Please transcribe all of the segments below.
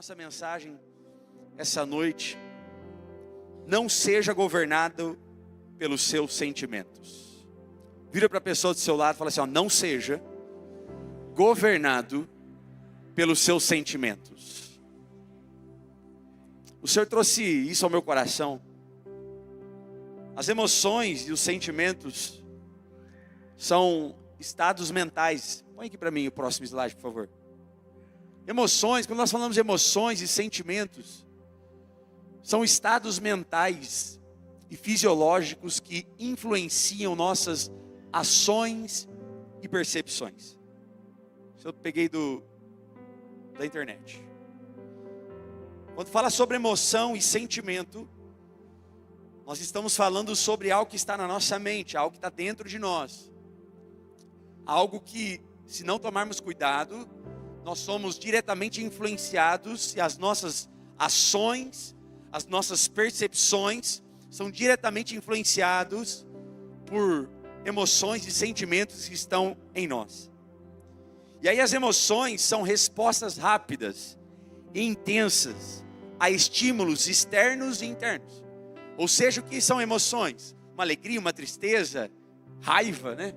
nossa mensagem essa noite: não seja governado pelos seus sentimentos. Vira para a pessoa do seu lado e fala assim, ó, não seja governado pelos seus sentimentos. O Senhor trouxe isso ao meu coração. As emoções e os sentimentos são estados mentais. Põe aqui para mim o próximo slide, por favor. Emoções, quando nós falamos de emoções e sentimentos, são estados mentais e fisiológicos que influenciam nossas ações e percepções. Isso eu peguei da internet. Quando fala sobre emoção e sentimento, nós estamos falando sobre algo que está na nossa mente, algo que está dentro de nós. Algo que, se não tomarmos cuidado, nós somos diretamente influenciados e as nossas ações, as nossas percepções são diretamente influenciados por emoções e sentimentos que estão em nós. E aí as emoções são respostas rápidas e intensas a estímulos externos e internos. Ou seja, o que são emoções? Uma alegria, uma tristeza, raiva, né?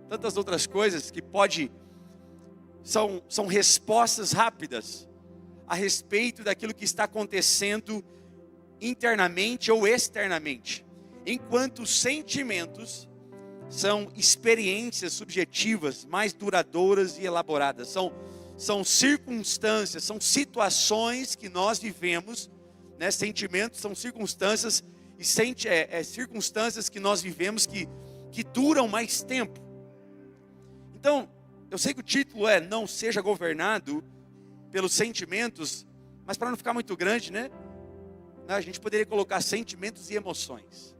Tantas outras coisas que são respostas rápidas a respeito daquilo que está acontecendo internamente ou externamente. Enquanto sentimentos são experiências subjetivas mais duradouras e elaboradas. São circunstâncias, são situações que nós vivemos, né? Sentimentos são circunstâncias e circunstâncias que nós vivemos que duram mais tempo. Então, eu sei que o título é Não Seja Governado pelos Sentimentos, mas para não ficar muito grande, né? A gente poderia colocar sentimentos e emoções.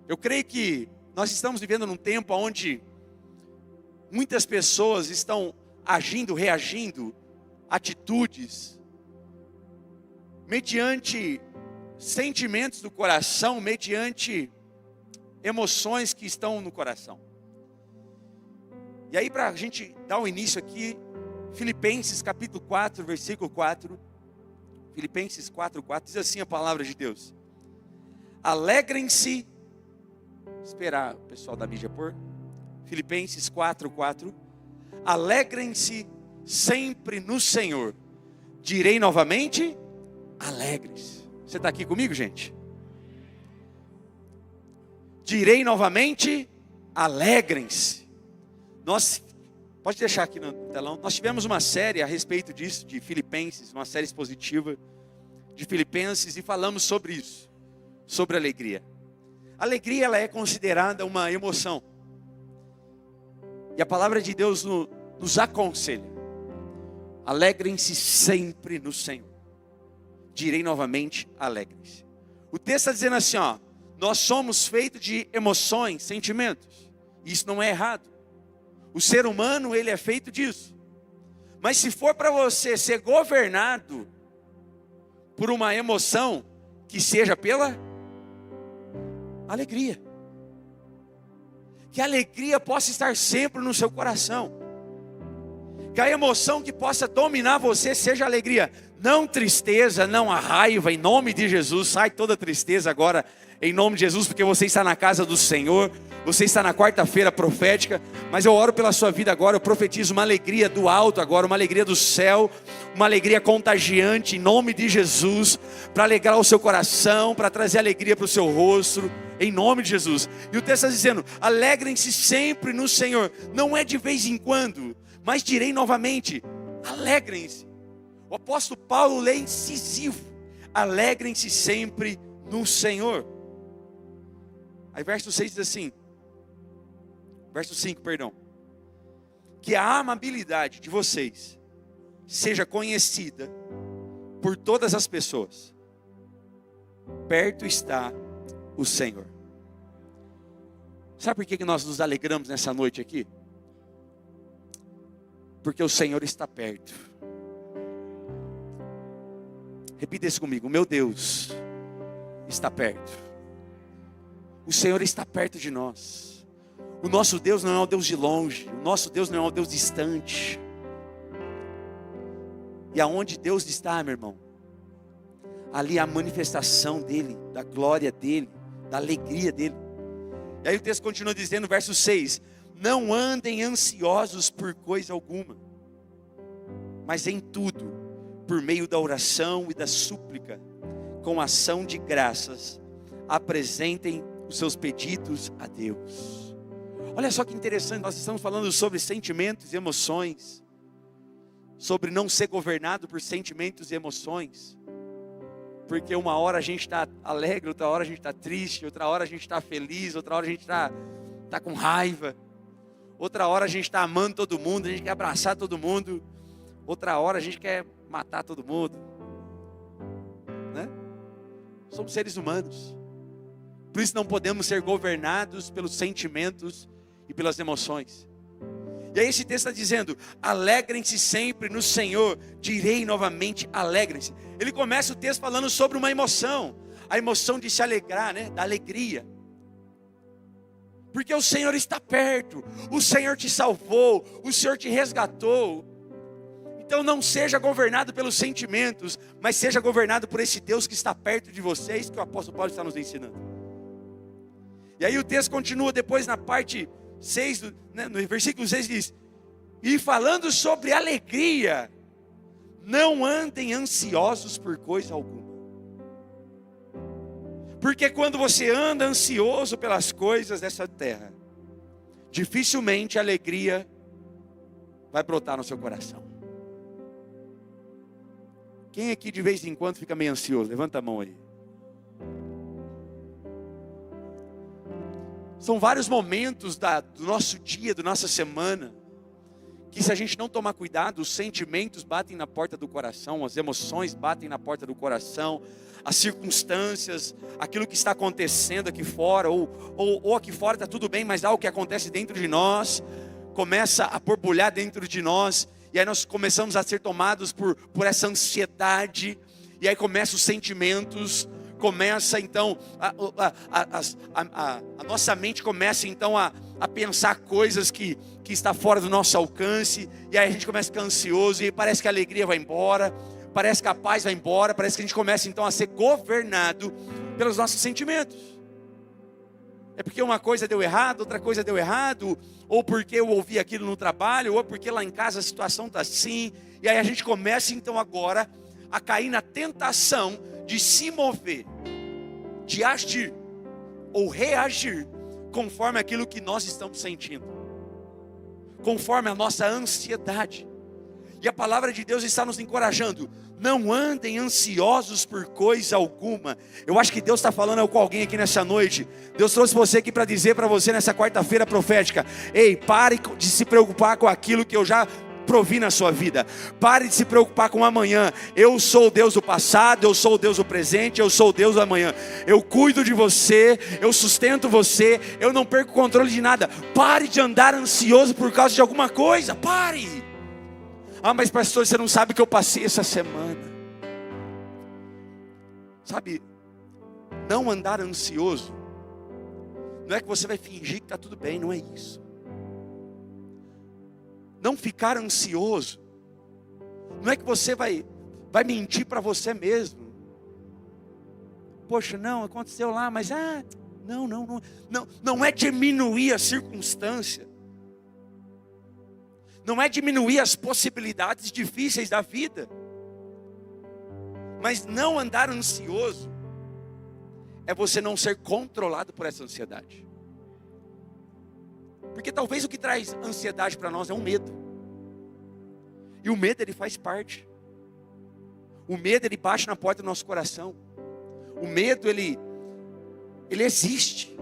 Eu creio que nós estamos vivendo num tempo onde muitas pessoas estão agindo, reagindo, atitudes, mediante sentimentos do coração, mediante emoções que estão no coração. E aí, para a gente dar o início aqui, Filipenses capítulo 4, versículo 4, Filipenses 4, 4, diz assim a palavra de Deus: alegrem-se, esperar o pessoal da mídia pôr, Filipenses 4, 4, alegrem-se sempre no Senhor, direi novamente, alegres. Você está aqui comigo, gente? Direi novamente, alegrem-se. Pode deixar aqui no telão, nós tivemos uma série a respeito disso, de Filipenses, uma série expositiva de Filipenses, e falamos sobre isso, sobre alegria. Alegria, ela é considerada uma emoção, e a palavra de Deus nos aconselha: alegrem-se sempre no Senhor, direi novamente, alegrem-se. O texto está dizendo assim, ó, nós somos feitos de emoções, sentimentos, e isso não é errado. O ser humano, ele é feito disso. Mas se for para você ser governado por uma emoção, que seja pela alegria. Que a alegria possa estar sempre no seu coração. Que a emoção que possa dominar você seja a alegria. Não tristeza, não a raiva, em nome de Jesus. Sai toda tristeza agora, em nome de Jesus, porque você está na casa do Senhor. Você está na quarta-feira profética, mas eu oro pela sua vida agora, eu profetizo uma alegria do alto agora, uma alegria do céu, uma alegria contagiante, em nome de Jesus, para alegrar o seu coração, para trazer alegria para o seu rosto, em nome de Jesus. E o texto está dizendo, alegrem-se sempre no Senhor, não é de vez em quando, mas direi novamente, alegrem-se. O apóstolo Paulo é incisivo, alegrem-se sempre no Senhor. Aí verso 6 diz assim, verso 5, perdão. Que a amabilidade de vocês seja conhecida por todas as pessoas. Perto está o Senhor. Sabe por que nós nos alegramos nessa noite aqui? Porque o Senhor está perto. Repita isso comigo. Meu Deus está perto. O Senhor está perto de nós. O nosso Deus não é um Deus de longe. O nosso Deus não é um Deus distante. E aonde Deus está, meu irmão, ali a manifestação dele, da glória dele, da alegria dele. E aí o texto continua dizendo, verso 6: não andem ansiosos por coisa alguma, mas em tudo, por meio da oração e da súplica, com ação de graças, apresentem os seus pedidos a Deus. Olha só que interessante, nós estamos falando sobre sentimentos e emoções, sobre não ser governado por sentimentos e emoções, porque uma hora a gente está alegre, outra hora a gente está triste, outra hora a gente está feliz, outra hora a gente está com raiva, outra hora a gente está amando todo mundo, a gente quer abraçar todo mundo, outra hora a gente quer matar todo mundo, né? Somos seres humanos, por isso não podemos ser governados pelos sentimentos e pelas emoções. E aí esse texto está dizendo, alegrem-se sempre no Senhor, direi novamente, alegrem-se. Ele começa o texto falando sobre uma emoção, a emoção de se alegrar, né? Da alegria. Porque o Senhor está perto, o Senhor te salvou, o Senhor te resgatou. Então não seja governado pelos sentimentos, mas seja governado por esse Deus que está perto de vocês, que o apóstolo Paulo está nos ensinando. E aí o texto continua depois na parte 6, no versículo 6 diz, e falando sobre alegria, não andem ansiosos por coisa alguma. Porque quando você anda ansioso pelas coisas dessa terra, dificilmente a alegria vai brotar no seu coração. Quem aqui de vez em quando fica meio ansioso? Levanta a mão aí. São vários momentos do nosso dia, da nossa semana, que se a gente não tomar cuidado, os sentimentos batem na porta do coração, as emoções batem na porta do coração, as circunstâncias, aquilo que está acontecendo aqui fora, ou aqui fora está tudo bem, mas algo que acontece dentro de nós, começa a borbulhar dentro de nós, e aí nós começamos a ser tomados por essa ansiedade, e aí começam os sentimentos, começa então, a nossa mente começa então a pensar coisas que está fora do nosso alcance, e aí a gente começa a ficar ansioso, e parece que a alegria vai embora, parece que a paz vai embora, parece que a gente começa então a ser governado pelos nossos sentimentos. É porque uma coisa deu errado, outra coisa deu errado, ou porque eu ouvi aquilo no trabalho, ou porque lá em casa a situação está assim, e aí a gente começa então agora a cair na tentação de se mover, de agir ou reagir conforme aquilo que nós estamos sentindo, conforme a nossa ansiedade. E a palavra de Deus está nos encorajando, não andem ansiosos por coisa alguma. Eu acho que Deus está falando com alguém aqui nessa noite. Deus trouxe você aqui para dizer para você nessa quarta-feira profética, ei, pare de se preocupar com aquilo que eu já provi na sua vida. Pare de se preocupar com amanhã. Eu sou o Deus do passado, eu sou o Deus do presente, eu sou o Deus do amanhã. Eu cuido de você, eu sustento você, eu não perco o controle de nada. Pare de andar ansioso por causa de alguma coisa. Pare. Ah, mas pastor, você não sabe o que eu passei essa semana. Sabe, não andar ansioso não é que você vai fingir que está tudo bem, não é isso. Não ficar ansioso não é que você vai mentir para você mesmo. Poxa, não, aconteceu lá, mas não é diminuir a circunstância, não é diminuir as possibilidades difíceis da vida, mas não andar ansioso é você não ser controlado por essa ansiedade. Porque talvez o que traz ansiedade para nós é um medo. E o medo, ele faz parte. O medo, ele bate na porta do nosso coração. O medo, ele existe.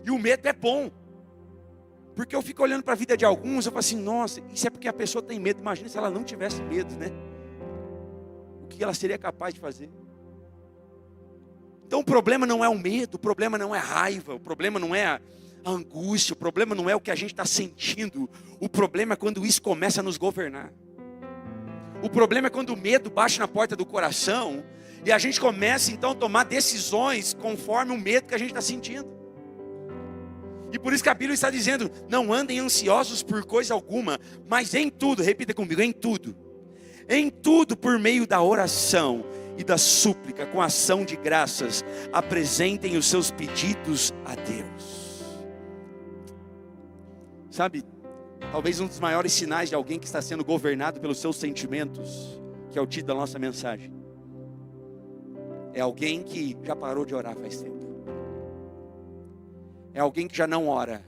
E o medo é bom. Porque eu fico olhando para a vida de alguns, eu falo assim, nossa, isso é porque a pessoa tem medo. Imagina se ela não tivesse medo, né? O que ela seria capaz de fazer? Então o problema não é o medo, o problema não é a raiva, o problema não é a angústia, o problema não é o que a gente está sentindo, o problema é quando isso começa a nos governar. O problema é quando o medo bate na porta do coração e a gente começa então a tomar decisões conforme o medo que a gente está sentindo. E por isso que a Bíblia está dizendo, não andem ansiosos por coisa alguma, mas em tudo, repita comigo, em tudo. Em tudo, por meio da oração e da súplica, com ação de graças, apresentem os seus pedidos a Deus. Sabe, talvez um dos maiores sinais de alguém que está sendo governado pelos seus sentimentos, que é o título da nossa mensagem, é alguém que já parou de orar faz tempo. É alguém que já não ora.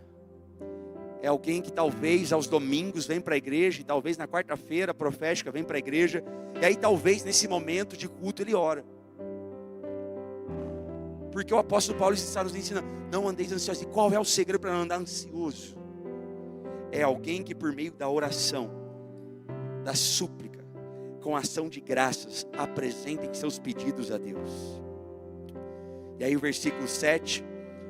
É alguém que talvez aos domingos vem para a igreja, e talvez na quarta-feira profética vem para a igreja, e aí talvez nesse momento de culto ele ora. Porque o apóstolo Paulo está nos ensinando, não andeis ansiosos. E qual é o segredo para não andar ansioso? É alguém que por meio da oração, da súplica, com ação de graças, apresentem seus pedidos a Deus. E aí o versículo 7...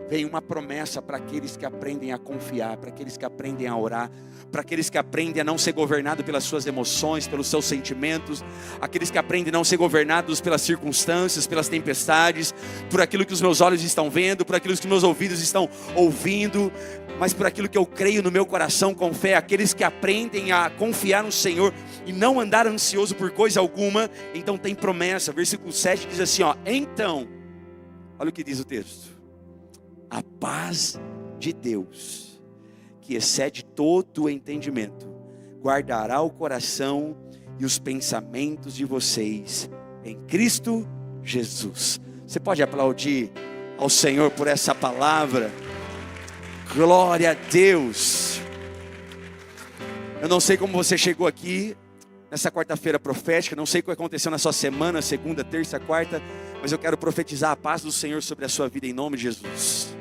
vem uma promessa para aqueles que aprendem a confiar, para aqueles que aprendem a orar, para aqueles que aprendem a não ser governado pelas suas emoções, pelos seus sentimentos, aqueles que aprendem a não ser governados pelas circunstâncias, pelas tempestades, por aquilo que os meus olhos estão vendo, por aquilo que os meus ouvidos estão ouvindo, mas por aquilo que eu creio no meu coração com fé, aqueles que aprendem a confiar no Senhor e não andar ansioso por coisa alguma. Então tem promessa, versículo 7 diz assim, então, olha o que diz o texto: a paz de Deus, que excede todo o entendimento, guardará o coração e os pensamentos de vocês em Cristo Jesus. Você pode aplaudir ao Senhor por essa palavra? Glória a Deus. Eu não sei como você chegou aqui nessa quarta-feira profética, não sei o que aconteceu na sua semana, segunda, terça, quarta, mas eu quero profetizar a paz do Senhor sobre a sua vida em nome de Jesus.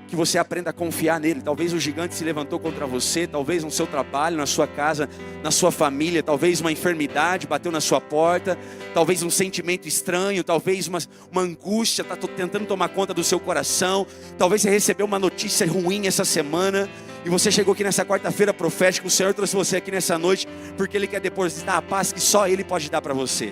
Que você aprenda a confiar nele. Talvez o gigante se levantou contra você, talvez no seu trabalho, na sua casa, na sua família, talvez uma enfermidade bateu na sua porta, talvez um sentimento estranho, talvez uma angústia está tentando tomar conta do seu coração, talvez você recebeu uma notícia ruim essa semana, e você chegou aqui nessa quarta-feira profética, o Senhor trouxe você aqui nessa noite, porque Ele quer depositar a paz que só Ele pode dar para você.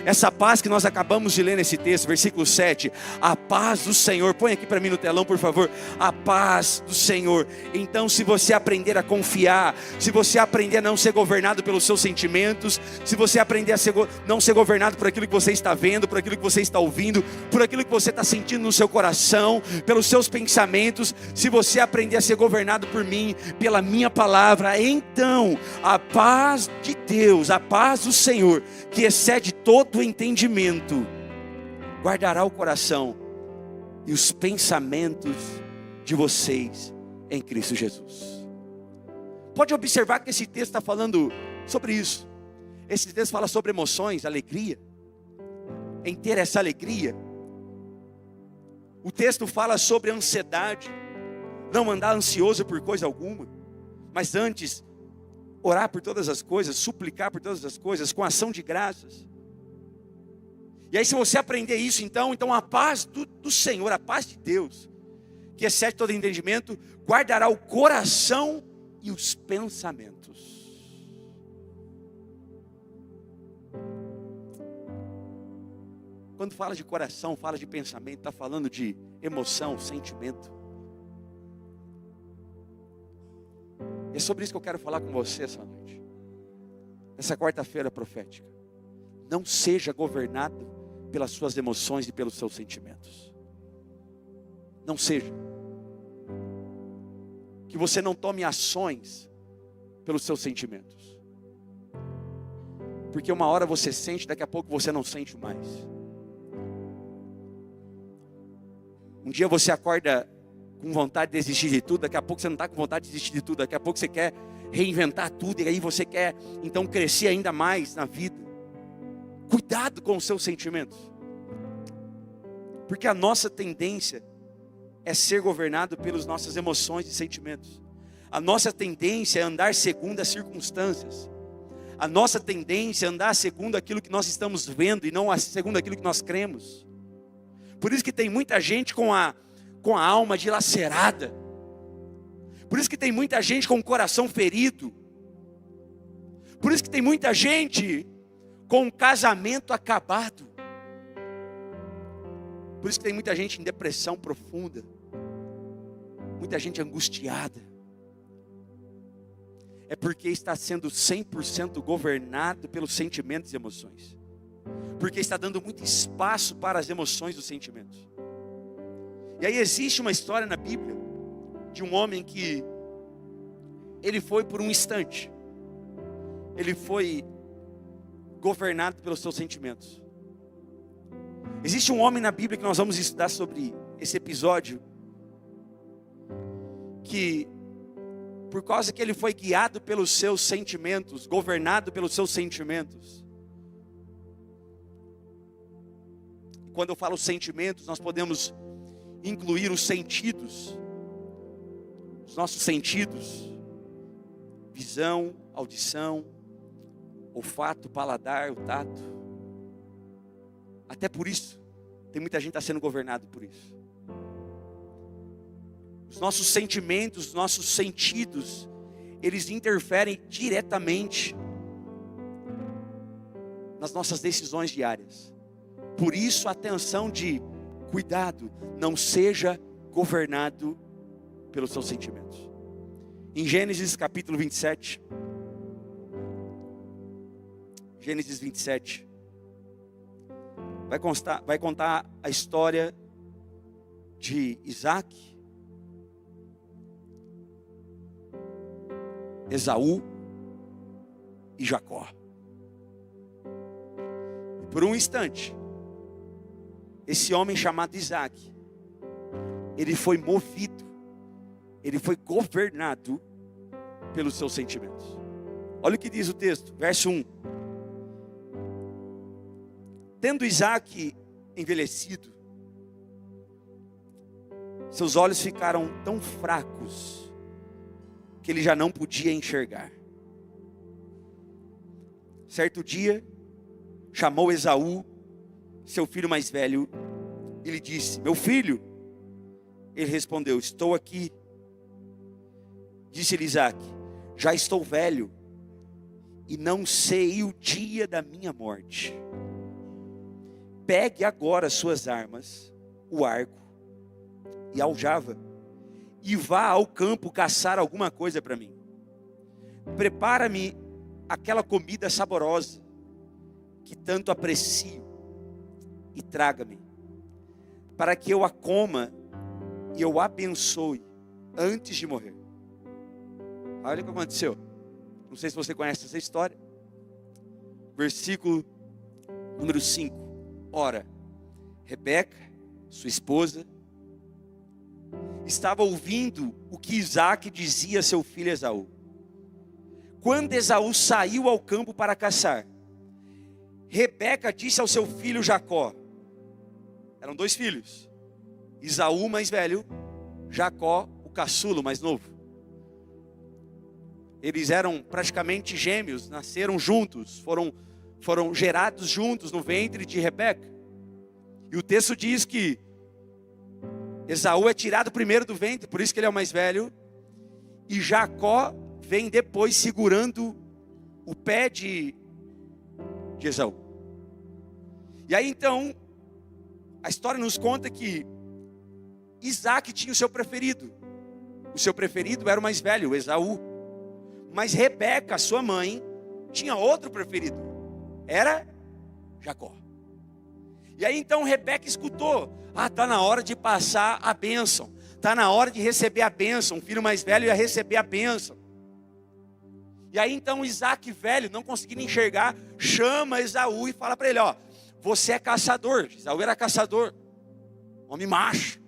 Essa paz que nós acabamos de ler nesse texto, versículo 7, a paz do Senhor, põe aqui para mim no telão por favor, a paz do Senhor. Então se você aprender a confiar, se você aprender a não ser governado pelos seus sentimentos, se você aprender a não ser governado por aquilo que você está vendo, por aquilo que você está ouvindo, por aquilo que você está sentindo no seu coração, pelos seus pensamentos, se você aprender a ser governado por mim, pela minha palavra, então a paz de Deus, a paz do Senhor, que excede todo o entendimento, guardará o coração e os pensamentos de vocês em Cristo Jesus. Pode observar que esse texto está falando sobre isso. Esse texto fala sobre emoções, alegria, em ter essa alegria. O texto fala sobre ansiedade, não andar ansioso por coisa alguma, mas antes orar por todas as coisas, suplicar por todas as coisas, com ação de graças. E aí se você aprender isso, então a paz do Senhor, a paz de Deus, que excede todo entendimento, guardará o coração e os pensamentos. Quando fala de coração, fala de pensamento, está falando de emoção, sentimento. É sobre isso que eu quero falar com você essa noite, essa quarta-feira profética. Não seja governado pelas suas emoções e pelos seus sentimentos. Não seja. Que você não tome ações pelos seus sentimentos. Porque uma hora você sente, daqui a pouco você não sente mais. Um dia você acorda com vontade de desistir de tudo, daqui a pouco você não está com vontade de desistir de tudo, daqui a pouco você quer reinventar tudo, e aí você quer então crescer ainda mais na vida. Cuidado com os seus sentimentos, porque a nossa tendência é ser governado pelas nossas emoções e sentimentos. A nossa tendência é andar segundo as circunstâncias. A nossa tendência é andar segundo aquilo que nós estamos vendo e não segundo aquilo que nós cremos. Por isso que tem muita gente com a alma dilacerada. Por isso que tem muita gente com o coração ferido. Por isso que tem muita gente com um casamento acabado. Por isso que tem muita gente em depressão profunda. Muita gente angustiada. é porque está sendo 100% governado pelos sentimentos e emoções. Porque está dando muito espaço para as emoções e os sentimentos. E aí existe uma história na Bíblia de um homem que ele foi por um instante, ele foi governado pelos seus sentimentos. Existe um homem na Bíblia que nós vamos estudar sobre esse episódio, que por causa que ele foi guiado pelos seus sentimentos, governado pelos seus sentimentos. Quando eu falo sentimentos, nós podemos incluir os sentidos, os nossos sentidos: visão, audição, olfato, paladar, o tato. Até por isso, tem muita gente que está sendo governado por isso. Os nossos sentimentos, os nossos sentidos, eles interferem diretamente nas nossas decisões diárias. Por isso, a atenção de cuidado, não seja governado pelos seus sentimentos. Em Gênesis capítulo 27, Gênesis 27, vai contar a história de Isaac, Esaú e Jacó. E por um instante, esse homem chamado Isaac, ele foi movido, ele foi governado pelos seus sentimentos. Olha o que diz o texto, verso 1. Tendo Isaac envelhecido, seus olhos ficaram tão fracos que ele já não podia enxergar. Certo dia, chamou Esaú, seu filho mais velho, e lhe disse: meu filho. Ele respondeu: estou aqui. Disse-lhe Isaac: já estou velho, e não sei o dia da minha morte. Pegue agora suas armas, o arco e a aljava, e vá ao campo caçar alguma coisa para mim. Prepara-me aquela comida saborosa que tanto aprecio, e traga-me, para que eu a coma e eu a abençoe antes de morrer. Olha o que aconteceu. Não sei se você conhece essa história. Versículo número 5. Ora, Rebeca, sua esposa, estava ouvindo o que Isaac dizia a seu filho Esaú. Quando Esaú saiu ao campo para caçar, Rebeca disse ao seu filho Jacó, eram 2 filhos, Esaú mais velho, Jacó o caçulo mais novo. Eles eram praticamente gêmeos, nasceram juntos, foram gerados juntos no ventre de Rebeca. E o texto diz que Esaú é tirado primeiro do ventre, por isso que ele é o mais velho, e Jacó vem depois segurando o pé de Esaú. E aí então, a história nos conta que Isaac tinha o seu preferido. O seu preferido era o mais velho, Esaú. Mas Rebeca, sua mãe, tinha outro preferido. Era Jacó. E aí então Rebeca escutou: está na hora de passar a bênção. Está na hora de receber a bênção. O filho mais velho ia receber a bênção. E aí então Isaac velho, não conseguindo enxergar, chama Esaú e fala para ele: você é caçador. Esaú era caçador, homem macho.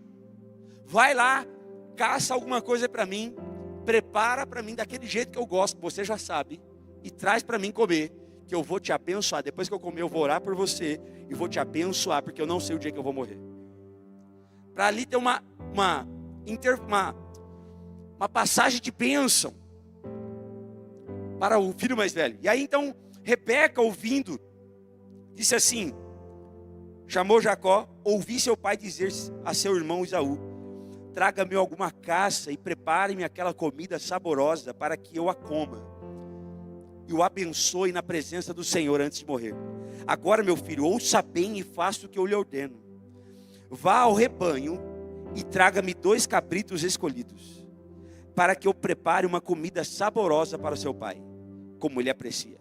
Vai lá, caça alguma coisa para mim, prepara para mim daquele jeito que eu gosto, que você já sabe, e traz para mim comer, que eu vou te abençoar. Depois que eu comer, eu vou orar por você e vou te abençoar, porque eu não sei o dia que eu vou morrer. Para ali ter uma passagem de bênção para o filho mais velho. E aí então Rebeca, ouvindo, disse assim, chamou Jacó: ouvi seu pai dizer a seu irmão Esaú: traga-me alguma caça e prepare-me aquela comida saborosa para que eu a coma e o abençoe na presença do Senhor antes de morrer. Agora, meu filho, ouça bem e faça o que eu lhe ordeno. Vá ao rebanho e traga-me 2 cabritos escolhidos. para que eu prepare uma comida saborosa para o seu pai, como ele aprecia.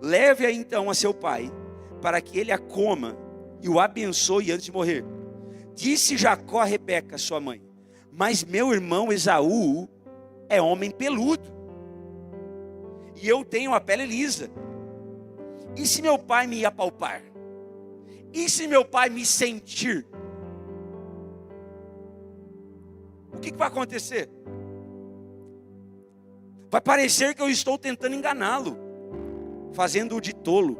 Leve-a então a seu pai, para que ele a coma e o abençoe antes de morrer. Disse Jacó a Rebeca, sua mãe: mas meu irmão Esaú é homem peludo, e eu tenho a pele lisa. E se meu pai me apalpar? E se meu pai me sentir? O que vai acontecer? Vai parecer que eu estou tentando enganá-lo, fazendo-o de tolo.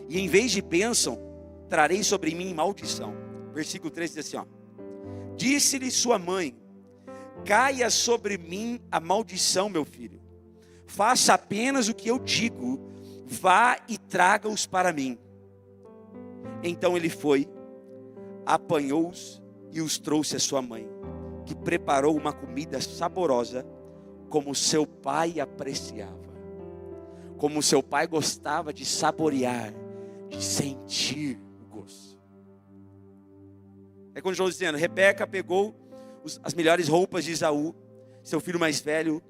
E em vez de bênção, trarei sobre mim maldição. Versículo 3 diz assim, ó: disse-lhe sua mãe: caia sobre mim a maldição, meu filho. Faça apenas o que eu digo. Vá e traga-os para mim. Então ele foi, apanhou-os e os trouxe a sua mãe, que preparou uma comida saborosa, como seu pai apreciava. Como seu pai gostava de saborear, de sentir o gosto. É quando João dizendo, Rebeca pegou as melhores roupas de Esaú, seu filho mais velho,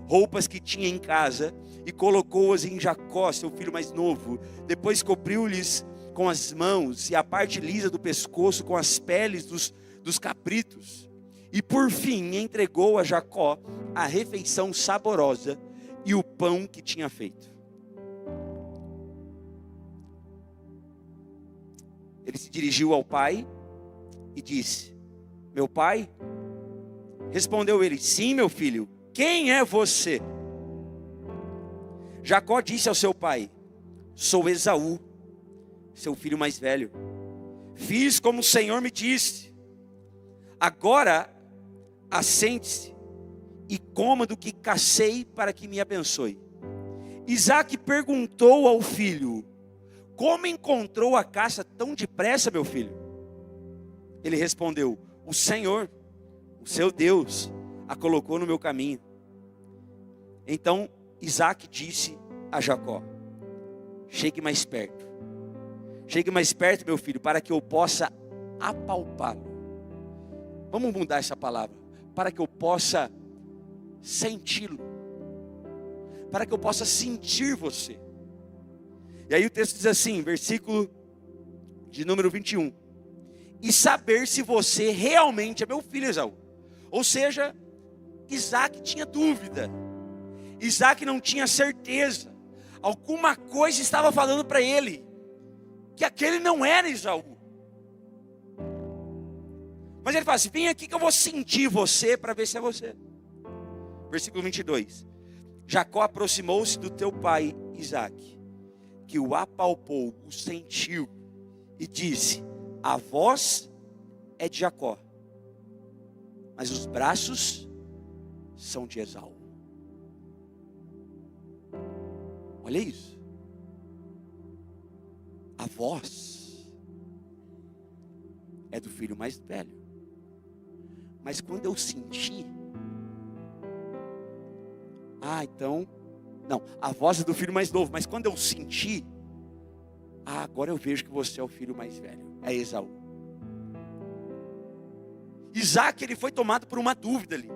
roupas que tinha em casa, e colocou-as em Jacó, seu filho mais novo. Depois cobriu-lhes com as mãos e a parte lisa do pescoço com as peles dos cabritos. E por fim entregou a Jacó a refeição saborosa e o pão que tinha feito. Ele se dirigiu ao pai e disse: meu pai? Respondeu ele: sim, meu filho. Quem é você? Jacó disse ao seu pai: sou Esaú, seu filho mais velho. Fiz como o Senhor me disse. Agora assente-se e coma do que cacei, para que me abençoe. Isaque perguntou ao filho: como encontrou a caça tão depressa, meu filho? Ele respondeu: o Senhor, o seu Deus, a colocou no meu caminho. Então Isaque disse a Jacó: chegue mais perto. Chegue mais perto, meu filho, para que eu possa apalpá-lo. Vamos mudar essa palavra. Para que eu possa senti-lo. Para que eu possa sentir você. E aí o texto diz assim, versículo de número 21. E saber se você realmente é meu filho, Esaú. Ou seja, Isaque tinha dúvida. Isaque não tinha certeza. Alguma coisa estava falando para ele que aquele não era Esaú. Mas ele fala assim: vem aqui que eu vou sentir você para ver se é você. Versículo 22. Jacó aproximou-se do teu pai Isaque, que o apalpou, o sentiu e disse: a voz é de Jacó, mas os braços são de Esaú. Olha isso. A voz é do filho mais velho. Mas quando eu senti, então, não, a voz é do filho mais novo. Mas quando eu senti, agora eu vejo que você é o filho mais velho, é Esaú. Isaque, ele foi tomado por uma dúvida ali.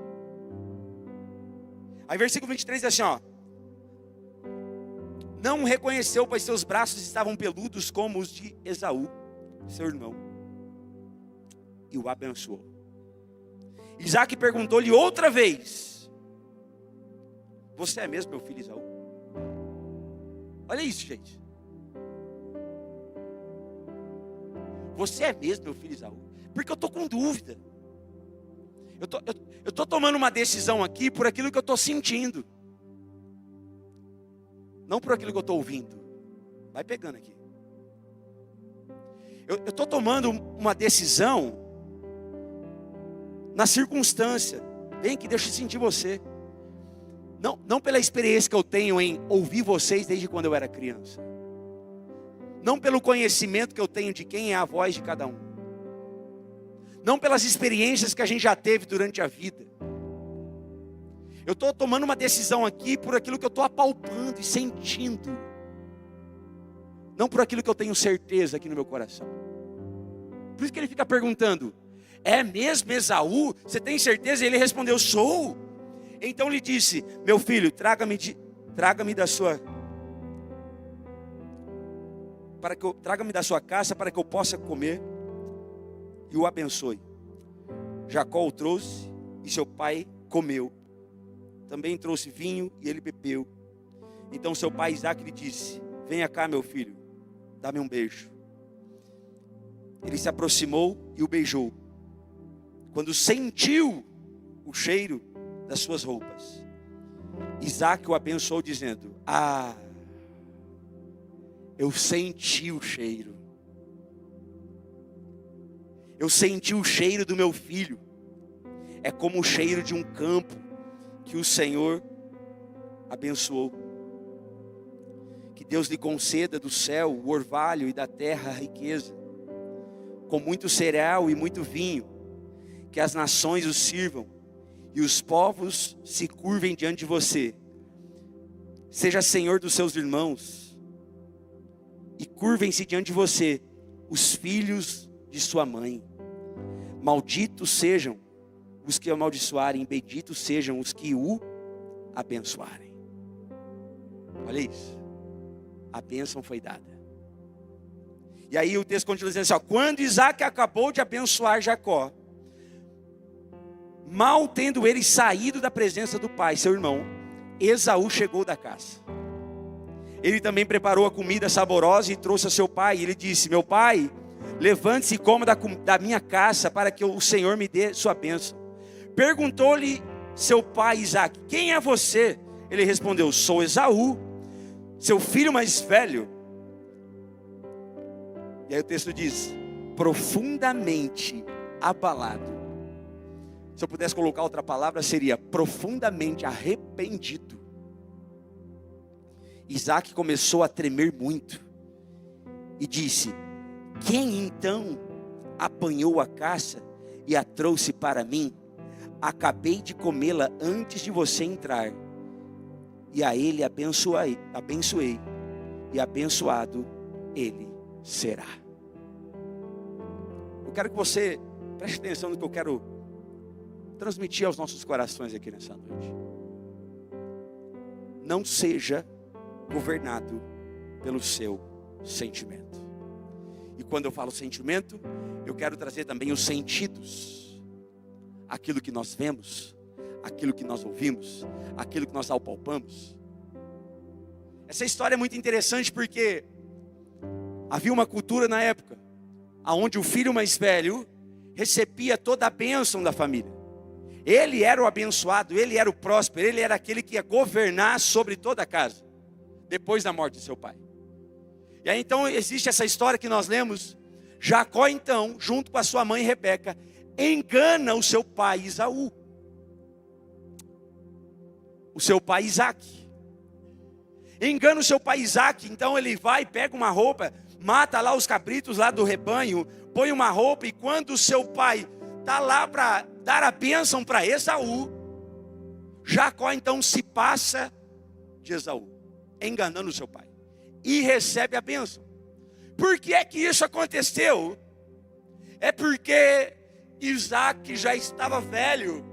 Aí versículo 23 diz assim, ó: não o reconheceu, pois seus braços estavam peludos como os de Esaú, seu irmão, e o abençoou. Isaque perguntou-lhe outra vez: você é mesmo meu filho Esaú? Olha isso, gente. Você é mesmo meu filho Esaú? Porque eu estou com dúvida. Eu estou tomando uma decisão aqui por aquilo que eu estou sentindo, não por aquilo que eu estou ouvindo. Vai pegando aqui. Eu estou tomando uma decisão na circunstância. Vem aqui, deixa eu sentir você. Não pela experiência que eu tenho em ouvir vocês desde quando eu era criança. Não pelo conhecimento que eu tenho de quem é a voz de cada um. Não pelas experiências que a gente já teve durante a vida. Eu estou tomando uma decisão aqui por aquilo que eu estou apalpando e sentindo. Não por aquilo que eu tenho certeza aqui no meu coração. Por isso que ele fica perguntando: é mesmo Esaú? Você tem certeza? E ele respondeu: sou. Então lhe disse: meu filho, traga-me da sua caça para que eu possa comer. E o abençoe. Jacó o trouxe e seu pai comeu. Também trouxe vinho e ele bebeu. Então seu pai Isaque lhe disse: venha cá, meu filho, dá-me um beijo. Ele se aproximou e o beijou. Quando sentiu o cheiro das suas roupas, Isaque o abençoou dizendo: eu senti o cheiro. Eu senti o cheiro do meu filho. É como o cheiro de um campo que o Senhor abençoou. Que Deus lhe conceda do céu o orvalho e da terra a riqueza, com muito cereal e muito vinho. Que as nações o sirvam e os povos se curvem diante de você. Seja senhor dos seus irmãos e curvem-se diante de você os filhos de sua mãe. Malditos sejam os que o amaldiçoarem, benditos sejam os que o abençoarem. Olha isso, a bênção foi dada. E aí o texto continua dizendo assim: quando Isaque acabou de abençoar Jacó, mal tendo ele saído da presença do pai, seu irmão, Esaú chegou da caça. Ele também preparou a comida saborosa e trouxe a seu pai. E ele disse: meu pai, levante-se e coma da minha caça, para que o Senhor me dê sua bênção. Perguntou-lhe seu pai Isaque: quem é você? Ele respondeu: sou Esaú, seu filho mais velho. E aí o texto diz: profundamente abalado. Se eu pudesse colocar outra palavra, seria profundamente arrependido. Isaque começou a tremer muito e disse: quem então apanhou a caça e a trouxe para mim? Acabei de comê-la antes de você entrar. E a ele abençoei, e abençoado ele será. Eu quero que você preste atenção no que eu quero transmitir aos nossos corações aqui nessa noite. Não seja governado pelo seu sentimento. E quando eu falo sentimento, eu quero trazer também os sentidos. Aquilo que nós vemos, aquilo que nós ouvimos, aquilo que nós apalpamos. Essa história é muito interessante porque havia uma cultura na época onde o filho mais velho recebia toda a bênção da família. Ele era o abençoado, ele era o próspero, ele era aquele que ia governar sobre toda a casa, depois da morte de seu pai. E aí então existe essa história que nós lemos. Jacó então, junto com a sua mãe Rebeca, engana o seu pai Esaú, o seu pai Isaque. Engana o seu pai Isaque. Então ele vai, pega uma roupa, mata lá os cabritos lá do rebanho, põe uma roupa, e quando o seu pai está lá para dar a bênção para Esaú, Jacó então se passa de Esaú, enganando o seu pai, e recebe a bênção. Por que é que isso aconteceu? É porque Isaque já estava velho,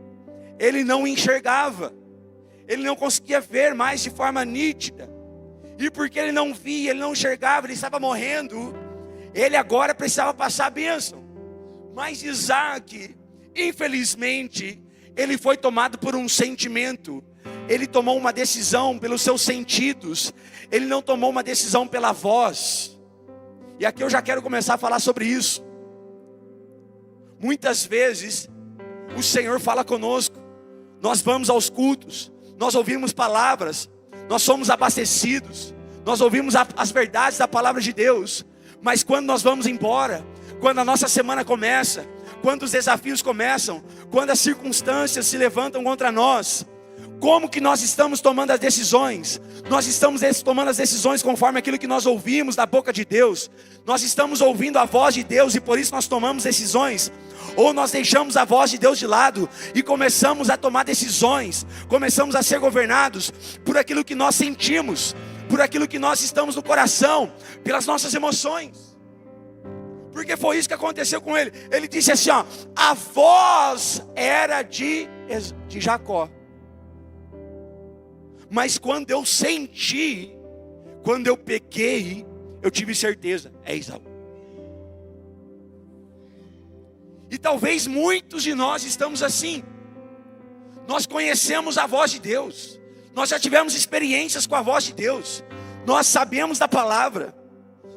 ele não enxergava, ele não conseguia ver mais de forma nítida, e porque ele não via, ele não enxergava, ele estava morrendo, ele agora precisava passar a bênção. Mas Isaque, infelizmente, ele foi tomado por um sentimento. Ele tomou uma decisão pelos seus sentidos. Ele não tomou uma decisão pela voz. E aqui eu já quero começar a falar sobre isso. Muitas vezes o Senhor fala conosco. Nós vamos aos cultos, nós ouvimos palavras, nós somos abastecidos, nós ouvimos as verdades da palavra de Deus. Mas quando nós vamos embora, quando a nossa semana começa, quando os desafios começam, quando as circunstâncias se levantam contra nós, como que nós estamos tomando as decisões? Nós estamos tomando as decisões conforme aquilo que nós ouvimos da boca de Deus? Nós estamos ouvindo a voz de Deus e por isso nós tomamos decisões? Ou nós deixamos a voz de Deus de lado e começamos a tomar decisões, começamos a ser governados por aquilo que nós sentimos, por aquilo que nós estamos no coração, pelas nossas emoções? Porque foi isso que aconteceu com ele. Ele disse assim, ó: a voz era de Jacó, Mas quando eu senti, quando eu pequei, eu tive certeza, é Esaú. E talvez muitos de nós estamos assim. Nós conhecemos a voz de Deus. Nós já tivemos experiências com a voz de Deus. Nós sabemos da palavra.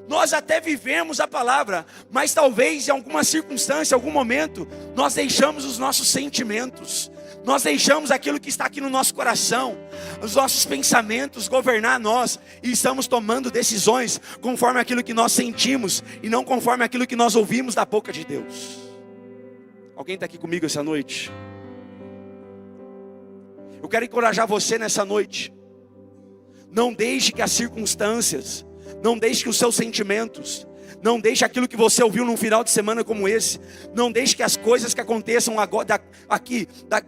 Nós até vivemos a palavra. Mas talvez em alguma circunstância, em algum momento, nós deixamos os nossos sentimentos. Nós deixamos aquilo que está aqui no nosso coração, os nossos pensamentos governar nós. E estamos tomando decisões conforme aquilo que nós sentimos e não conforme aquilo que nós ouvimos da boca de Deus. Alguém está aqui comigo essa noite? Eu quero encorajar você nessa noite. Não deixe que as circunstâncias, não deixe que os seus sentimentos, não deixe aquilo que você ouviu num final de semana como esse, não deixe que as coisas que aconteçam agora,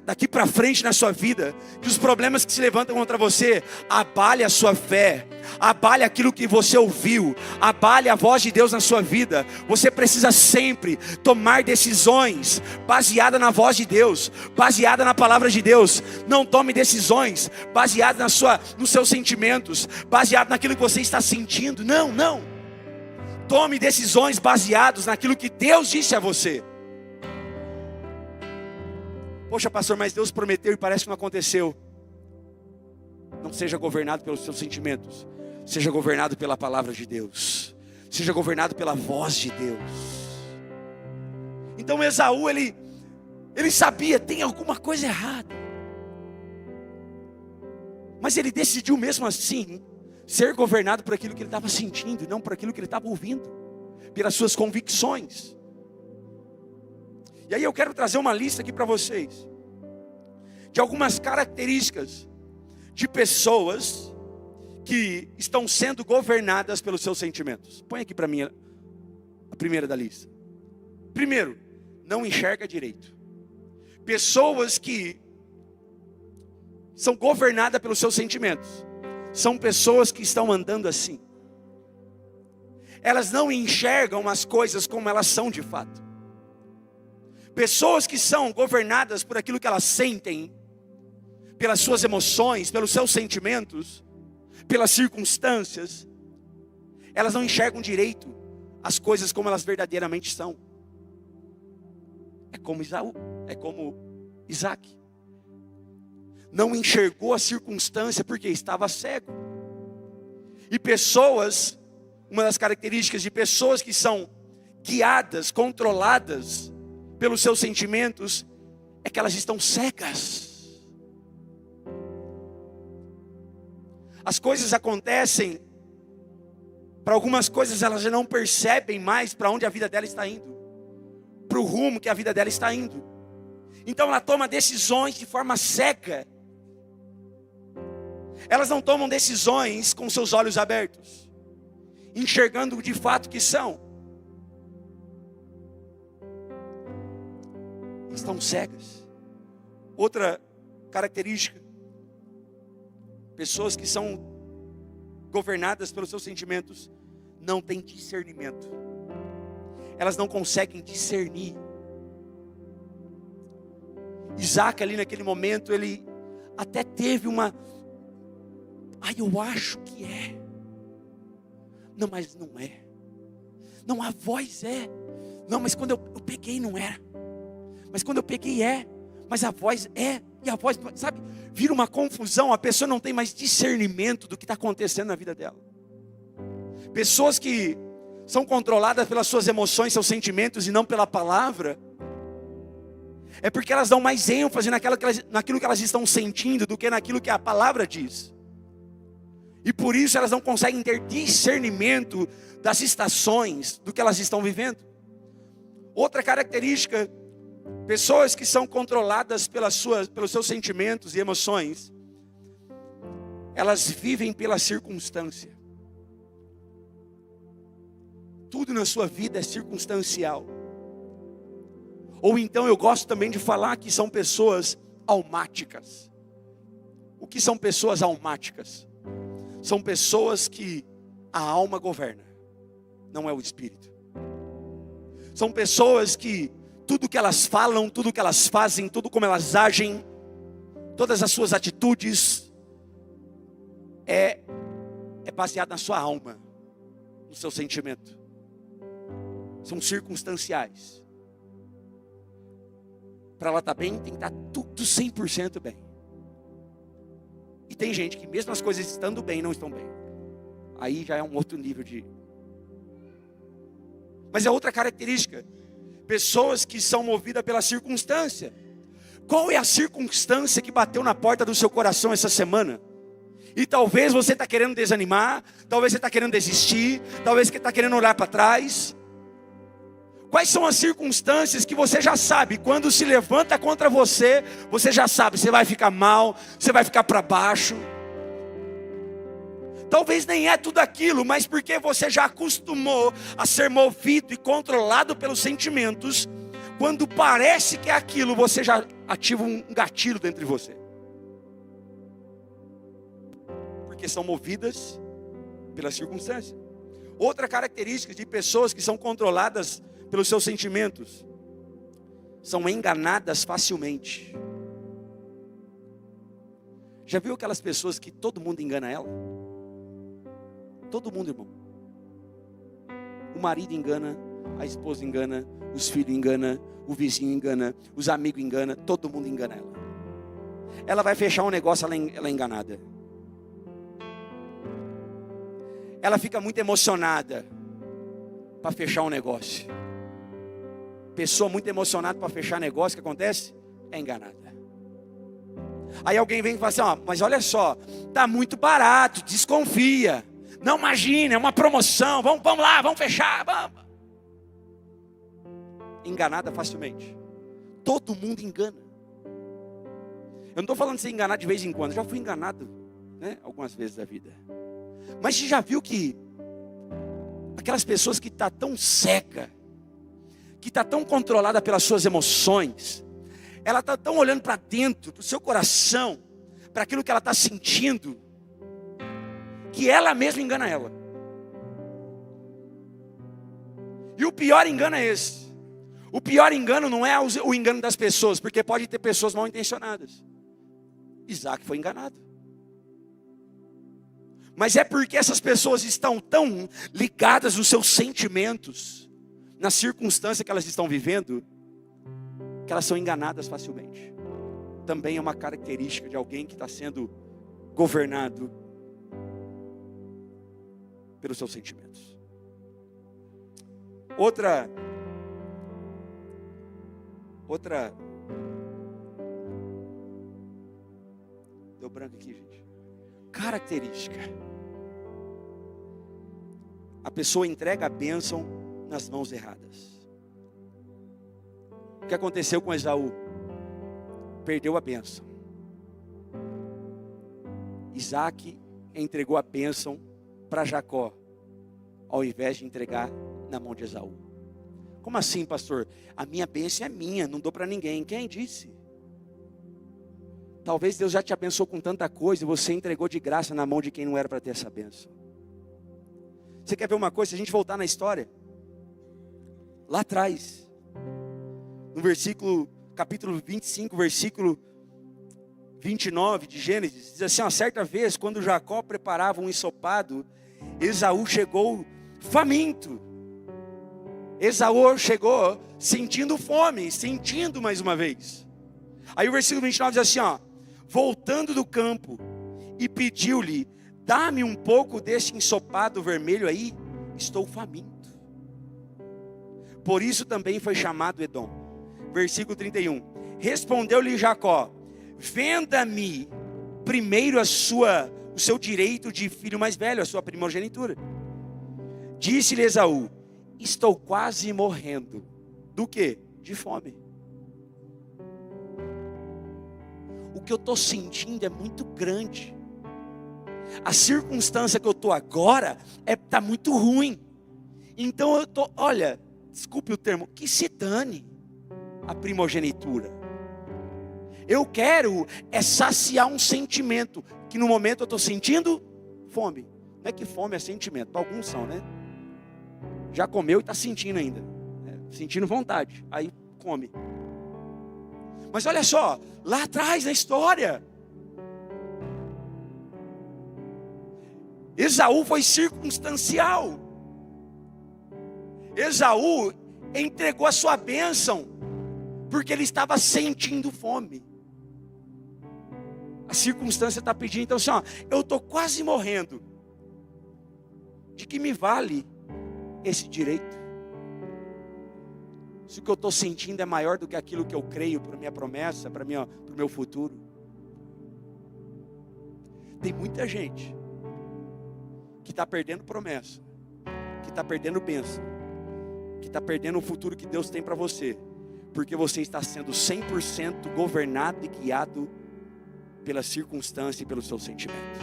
daqui para frente na sua vida, que os problemas que se levantam contra você, abale a sua fé, abale aquilo que você ouviu, abale a voz de Deus na sua vida. Você precisa sempre tomar decisões baseadas na voz de Deus, baseada na palavra de Deus. Não tome decisões baseadas nos seus sentimentos, baseado naquilo que você está sentindo. Não. Tome decisões baseadas naquilo que Deus disse a você. Poxa, pastor, mas Deus prometeu e parece que não aconteceu. Não seja governado pelos seus sentimentos. Seja governado pela palavra de Deus. Seja governado pela voz de Deus. Então Esaú, ele sabia, tem alguma coisa errada. Mas ele decidiu mesmo assim ser governado por aquilo que ele estava sentindo, e não por aquilo que ele estava ouvindo, pelas suas convicções. E aí eu quero trazer uma lista aqui para vocês, de algumas características de pessoas que estão sendo governadas pelos seus sentimentos. Põe aqui para mim a primeira da lista. Primeiro, não enxerga direito. Pessoas que são governadas pelos seus sentimentos são pessoas que estão andando assim. Elas não enxergam as coisas como elas são de fato. Pessoas que são governadas por aquilo que elas sentem, pelas suas emoções, pelos seus sentimentos, pelas circunstâncias, elas não enxergam direito as coisas como elas verdadeiramente são. É como Esaú, é como Isaac. Não enxergou a circunstância porque estava cego. E pessoas, uma das características de pessoas que são guiadas, controladas pelos seus sentimentos, é que elas estão cegas. As coisas acontecem, para algumas coisas elas já não percebem mais para onde a vida dela está indo, para o rumo que a vida dela está indo. Então ela toma decisões de forma cega. Elas não tomam decisões com seus olhos abertos, enxergando de fato que são. Estão cegas. Outra característica, pessoas que são governadas pelos seus sentimentos não têm discernimento. Elas não conseguem discernir. Isaac ali naquele momento, ele até teve uma... eu acho que é. Não, mas não é. Não, a voz é. Não, mas quando eu peguei não era. Mas quando eu peguei é. Mas a voz é. E a voz, sabe, vira uma confusão. A pessoa não tem mais discernimento do que está acontecendo na vida dela. Pessoas que são controladas pelas suas emoções, seus sentimentos e não pela palavra, é porque elas dão mais ênfase naquilo que elas estão sentindo do que naquilo que a palavra diz. E por isso elas não conseguem ter discernimento das estações, do que elas estão vivendo. Outra característica, pessoas que são controladas pelos seus sentimentos e emoções, elas vivem pela circunstância. Tudo na sua vida é circunstancial. Ou então eu gosto também de falar que são pessoas almáticas. O que são pessoas almáticas? São pessoas que a alma governa, não é o espírito. São pessoas que tudo que elas falam, tudo que elas fazem, tudo como elas agem, todas as suas atitudes, é baseado na sua alma, no seu sentimento. São circunstanciais. Para ela estar bem, tem que estar tudo 100% bem. E tem gente que mesmo as coisas estando bem, não estão bem. Aí já é um outro nível de... Mas é outra característica. Pessoas que são movidas pela circunstância. Qual é a circunstância que bateu na porta do seu coração essa semana? E talvez você está querendo desanimar, talvez você está querendo desistir, talvez você está querendo olhar para trás. Quais são as circunstâncias que você já sabe, quando se levanta contra você, você já sabe, você vai ficar mal, você vai ficar para baixo. Talvez nem é tudo aquilo, mas porque você já acostumou a ser movido e controlado pelos sentimentos, quando parece que é aquilo, você já ativa um gatilho dentro de você. Porque são movidas pela circunstância. Outra característica de pessoas que são controladas pelos seus sentimentos, são enganadas facilmente. Já viu aquelas pessoas que todo mundo engana ela? Todo mundo, irmão. O marido engana, a esposa engana, os filhos engana, o vizinho engana, os amigos engana, todo mundo engana ela. Ela vai fechar um negócio, ela é enganada. Ela fica muito emocionada para fechar um negócio. Pessoa muito emocionada para fechar negócio, o que acontece? É enganada. Aí alguém vem e fala assim, ó, mas olha só, tá muito barato, desconfia. Não imagine, é uma promoção, vamos lá, vamos fechar, vamos. Enganada facilmente. Todo mundo engana. Eu não estou falando de ser enganado de vez em quando, eu já fui enganado, né, algumas vezes da vida. Mas você já viu que aquelas pessoas que estão tão cega, que está tão controlada pelas suas emoções, ela está tão olhando para dentro, para o seu coração, para aquilo que ela está sentindo, que ela mesma engana ela. E o pior engano é esse. O pior engano não é o engano das pessoas, porque pode ter pessoas mal intencionadas. Isaac foi enganado. Mas é porque essas pessoas estão tão ligadas nos seus sentimentos, na circunstância que elas estão vivendo, que elas são enganadas facilmente. Também é uma característica de alguém que está sendo governado pelos seus sentimentos. Outra deu branco aqui, gente. Característica. A pessoa entrega a bênção nas mãos erradas. O que aconteceu com Esaú? Perdeu a bênção. Isaac entregou a bênção para Jacó, ao invés de entregar na mão de Esaú. Como assim, pastor? A minha bênção é minha, não dou para ninguém. Quem disse? Talvez Deus já te abençoou com tanta coisa e você entregou de graça na mão de quem não era para ter essa bênção. Você quer ver uma coisa? Se a gente voltar na história, lá atrás, no capítulo 25, versículo 29 de Gênesis, diz assim, certa vez, quando Jacó preparava um ensopado, Esaú chegou faminto. Esaú chegou sentindo fome, sentindo mais uma vez. Aí o versículo 29 diz assim, voltando do campo, e pediu-lhe, dá-me um pouco desse ensopado vermelho aí, estou faminto. Por isso também foi chamado Edom. Versículo 31, respondeu-lhe Jacó, venda-me primeiro o seu direito de filho mais velho, a sua primogenitura. Disse-lhe Esaú, estou quase morrendo. Do quê? De fome. O que eu estou sentindo é muito grande. A circunstância que eu estou agora está muito ruim. Então eu estou, olha, desculpe o termo, que se dane a primogenitura. Eu quero saciar um sentimento, que no momento eu estou sentindo fome. Não é que fome é sentimento, para alguns são, né? Já comeu e está sentindo ainda, né? Sentindo vontade, aí come. Mas olha só, lá atrás na história, Esaú foi circunstancial. Esaú entregou a sua bênção porque ele estava sentindo fome. A circunstância está pedindo, então assim, ó, eu estou quase morrendo. De que me vale esse direito? Se o que eu estou sentindo é maior do que aquilo que eu creio para minha promessa, para o meu futuro. Tem muita gente que está perdendo promessa, que está perdendo bênção, que está perdendo o futuro que Deus tem para você, porque você está sendo 100% governado e guiado pela circunstância e pelo seu sentimento.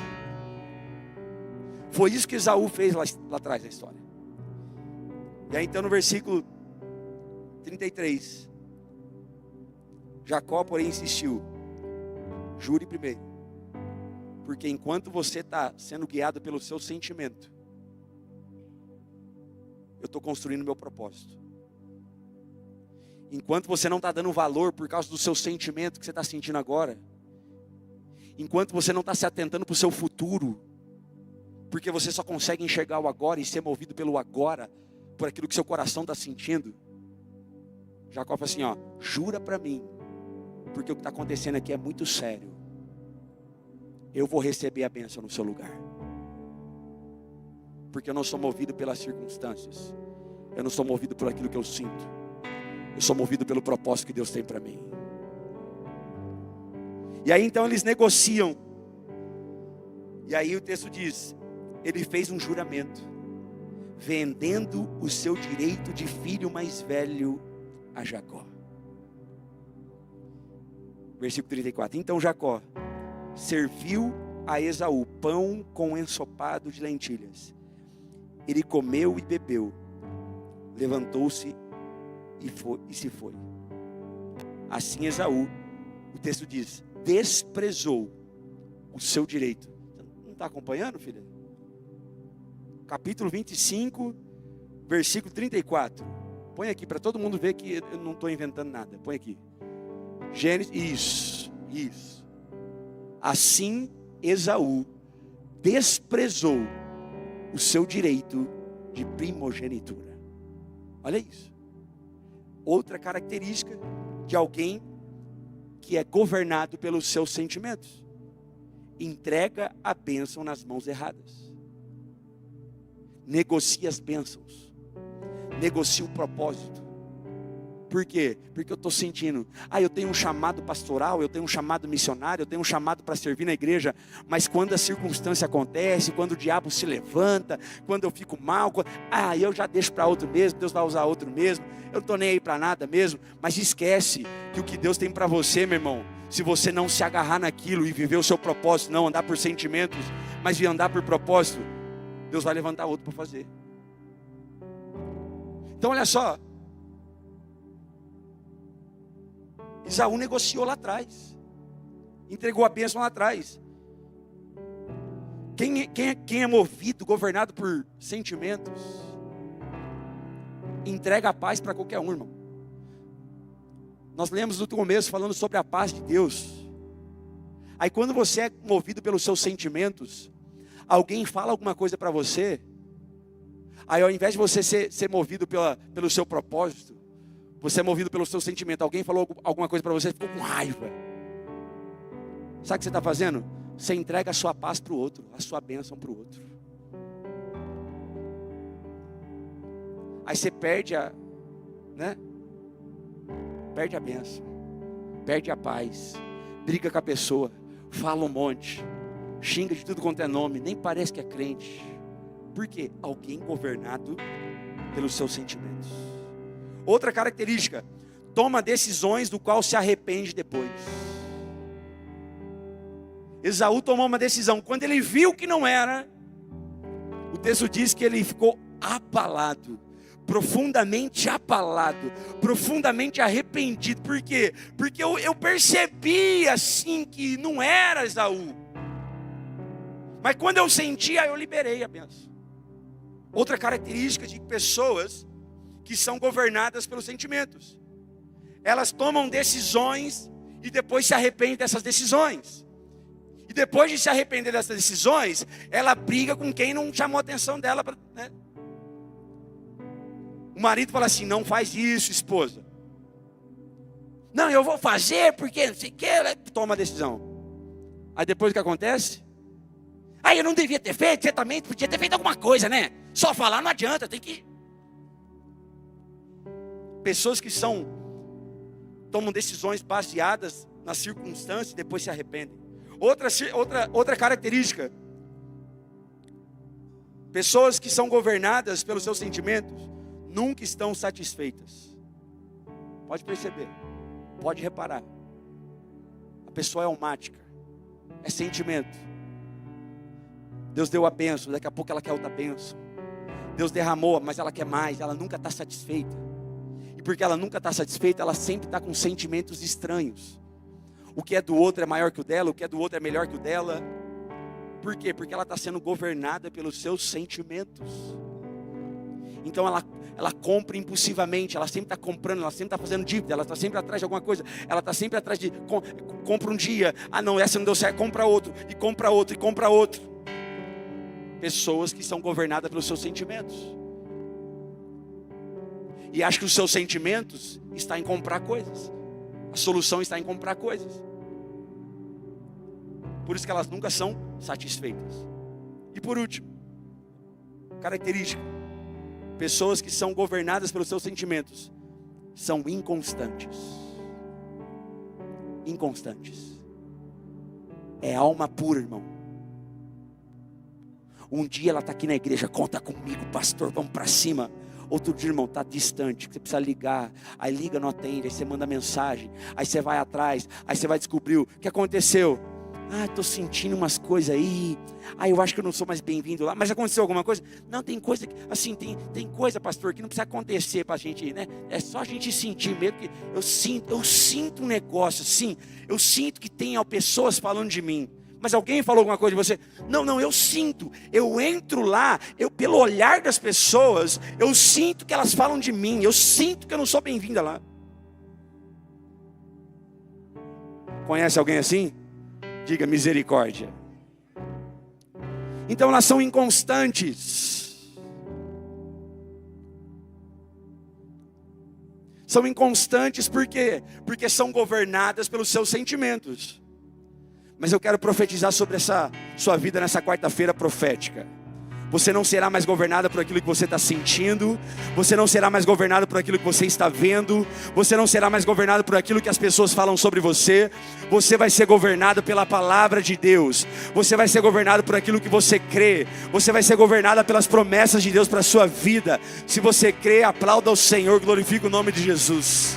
Foi isso que Esaú fez lá atrás na história. E aí então no versículo 33, Jacó porém insistiu: jure primeiro, porque enquanto você está sendo guiado pelo seu sentimento, eu estou construindo o meu propósito. Enquanto você não está dando valor por causa do seu sentimento que você está sentindo agora, enquanto você não está se atentando para o seu futuro, porque você só consegue enxergar o agora e ser movido pelo agora, por aquilo que seu coração está sentindo, Jacó fala assim, ó, jura para mim, porque o que está acontecendo aqui é muito sério. Eu vou receber a bênção no seu lugar. Porque eu não sou movido pelas circunstâncias. Eu não sou movido por aquilo que eu sinto. Eu sou movido pelo propósito que Deus tem para mim. E aí então eles negociam. E aí o texto diz, ele fez um juramento, vendendo o seu direito de filho mais velho a Jacó. Versículo 34. Então Jacó serviu a Esaú pão com ensopado de lentilhas. Ele comeu e bebeu, levantou-se e se foi. Assim Esaú, o texto diz, desprezou o seu direito. Não está acompanhando, filha? Capítulo 25, versículo 34. Põe aqui para todo mundo ver que eu não estou inventando nada. Põe aqui. Gênesis, isso. Assim Esaú desprezou o seu direito de primogenitura. Olha isso. Outra característica de alguém que é governado pelos seus sentimentos. Entrega a bênção nas mãos erradas. Negocia as bênçãos. Negocia o propósito. Por quê? Porque eu estou sentindo, eu tenho um chamado pastoral, eu tenho um chamado missionário, eu tenho um chamado para servir na igreja, mas quando a circunstância acontece, quando o diabo se levanta, quando eu fico mal, eu já deixo para outro mesmo, Deus vai usar outro mesmo, eu não estou nem aí para nada mesmo, mas esquece que o que Deus tem para você, meu irmão, se você não se agarrar naquilo e viver o seu propósito, não andar por sentimentos, mas andar por propósito, Deus vai levantar outro para fazer. Então olha só, Esaú negociou lá atrás, entregou a bênção lá atrás. Quem é movido, governado por sentimentos, entrega a paz para qualquer um, irmão. Nós lemos no começo falando sobre a paz de Deus. Aí quando você é movido pelos seus sentimentos, alguém fala alguma coisa para você, aí ao invés de você ser movido pelo seu propósito, você é movido pelo seu sentimento. Alguém falou alguma coisa para você, ficou com raiva. Sabe o que você está fazendo? Você entrega a sua paz para o outro, a sua bênção para o outro. Aí você perde perde a bênção, perde a paz, briga com a pessoa, fala um monte, xinga de tudo quanto é nome, nem parece que é crente. Por quê? Alguém governado pelos seus sentimentos. Outra característica, toma decisões do qual se arrepende depois. Esaú tomou uma decisão, quando ele viu que não era, o texto diz que ele ficou abalado, profundamente arrependido. Por quê? Porque eu percebi assim que não era Esaú, mas quando eu sentia, eu liberei a bênção. Outra característica de pessoas que são governadas pelos sentimentos, elas tomam decisões e depois se arrependem dessas decisões. E E depois de se arrepender dessas decisões, ela briga com quem não chamou a atenção dela, né? O marido fala assim: não faz isso, esposa. Não, eu vou fazer porque não sei o que. Ela toma a decisão. Aí depois o que acontece? Aí eu não devia ter feito, você também podia ter feito alguma coisa, né? Só falar não adianta, tem que... Pessoas que tomam decisões baseadas nas circunstâncias e depois se arrependem. Outra característica: pessoas que são governadas pelos seus sentimentos nunca estão satisfeitas. Pode perceber, pode reparar. A pessoa é almática, é sentimento. Deus deu a bênção, daqui a pouco ela quer outra bênção. Deus derramou, mas ela quer mais, ela nunca está satisfeita. E porque ela nunca está satisfeita, ela sempre está com sentimentos estranhos. O que é do outro é maior que o dela, o que é do outro é melhor que o dela. Por quê? Porque ela está sendo governada pelos seus sentimentos. Então ela compra impulsivamente, ela sempre está comprando, ela sempre está fazendo dívida, ela está sempre atrás de alguma coisa, ela está sempre atrás de, compra um dia, não, essa não deu certo, compra outro, e compra outro, e compra outro. Pessoas que são governadas pelos seus sentimentos. E acham que os seus sentimentos estão em comprar coisas. A solução está em comprar coisas. Por isso que elas nunca são satisfeitas. E por último, característica: pessoas que são governadas pelos seus sentimentos são inconstantes. Inconstantes. É alma pura, irmão. Um dia ela está aqui na igreja: conta comigo, pastor, vamos para cima. Outro dia, irmão, está distante, você precisa ligar. Aí liga, não atende, aí você manda mensagem. Aí você vai atrás, aí você vai descobrir o que aconteceu. Estou sentindo umas coisas aí. Eu acho que eu não sou mais bem-vindo lá. Mas aconteceu alguma coisa? Não, tem coisa que, assim, tem coisa, pastor, que não precisa acontecer para a gente, né? É só a gente sentir mesmo, que eu sinto um negócio, assim. Eu sinto que tem pessoas falando de mim. Mas alguém falou alguma coisa de você? Não, eu sinto. Eu entro lá, pelo olhar das pessoas, eu sinto que elas falam de mim. Eu sinto que eu não sou bem-vinda lá. Conhece alguém assim? Diga misericórdia. Então elas são inconstantes. São inconstantes por quê? Porque são governadas pelos seus sentimentos. Mas eu quero profetizar sobre essa sua vida nessa quarta-feira profética. Você não será mais governado por aquilo que você está sentindo. Você não será mais governado por aquilo que você está vendo. Você não será mais governado por aquilo que as pessoas falam sobre você. Você vai ser governado pela palavra de Deus. Você vai ser governado por aquilo que você crê. Você vai ser governado pelas promessas de Deus para a sua vida. Se você crê, aplauda ao Senhor, glorifique o nome de Jesus.